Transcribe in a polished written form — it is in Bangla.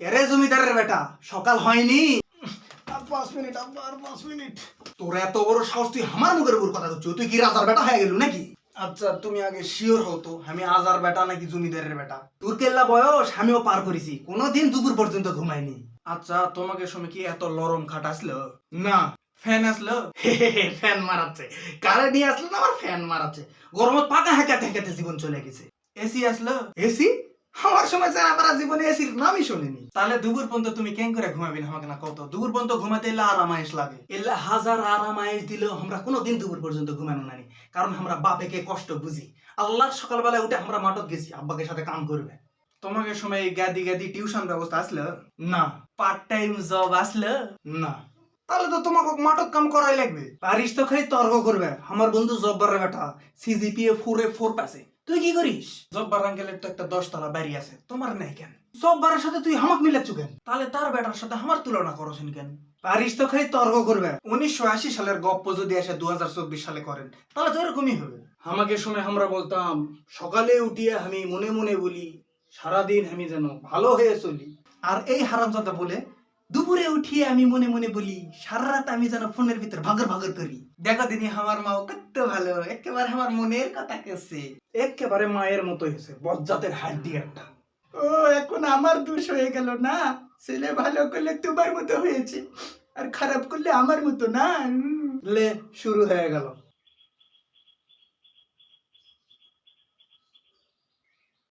এরে জমিদারের বেটা, সকাল হয়নি? আর 5 মিনিট আব্বা, আর 5 মিনিট। তোর এত বড় সাহস, তুই আমার মুখের উপর কথা বলছিস? তুই কি রাজার বেটা হয়ে গেল নাকি? আচ্ছা তুমি আগে শিওর হও তো আমি আজার বেটা নাকি জমিদারের বেটা? তোর কেল্লা বয়স আমিও পার করেছি, কোনোদিন দুপুর পর্যন্ত ঘুমাইনি। আচ্ছা তোমাকে সময় কি এত লরম খাট আসলো? না। ফ্যান আসলো? ফ্যান মারাচ্ছে, কারে নিয়ে আসলো না আবার ফ্যান মারাচ্ছে। গরমত পাকা হেঁকাতে হেঁকাতে জীবন চলে গেছে। এসি আসলো? এসি? আমার সময় স্যার আমার জীবনে এসির নামই শুনিনি। তাহলে দুপুর পর্যন্ত তুমি কেন করে ঘুমাবি না আমাকে না কত? দুপুর পর্যন্ত ঘুমাতে এলে আরামাইশ লাগে। এলা হাজার আরাম আয়েস দিলেও আমরা কোনোদিন দুপুর পর্যন্ত ঘুমানো নাই, কারণ আমরা বাপেকে কষ্ট বুঝি। আল্লাহ সকালবেলা উঠে আমরা মাঠত গেছি আব্বাকে সাথে কাম করবে। তোমাকে সময় এই গাদি গাদি টিউশন ব্যবস্থা আসলো? না। পার্ট টাইম জব আসলো? না। তাহলে তো তোমাকে মাঠত কাম করাই লাগবে। পারিস তো খালি তর্ক করবে। আমার বন্ধু জব্বারের বেটা সিজিপিএ 4 পাশে, তুই কি করিস? জব্বার আঙ্কেলের তো একটা 10 তলা বাড়ি আছে, তোমার নাই কেন? জব্বারের সাথে তুই হামাক মিলাচ্ছ কেন? তাহলে তার বেটার সাথে আমার তুলনা করছেন কেন? পারিস তো খালি তর্ক করবে। 1980 সালের গপ্প যদি এসে 2024 সালে করেন তাহলে তো এরকমই হবে। আমাকে সময় আমরা বলতাম, সকালে উঠিয়ে আমি মনে মনে বলি সারাদিন আমি যেন ভালো হয়ে চলি। আর এই হারামজাদা বলে দুপুরে উঠিয়ে আমি মনে মনে বলি সারা রাত আমি যেন ফোনের ভিতর ভাগর ভাগর করি। দেখো দিনি আমার মাও কত ভালো, একেবারে আমার মনের কথা কেছে। একেবারে মায়ের মতো হয়েছে, বজ্জাতের হাড্ডি একটা। ও এখন আমার দোষ হয়ে গেল না? ছেলে ভালো করলে তোমার মতো হয়েছে আর খারাপ করলে আমার মতো না। লে শুরু হয়ে গেল।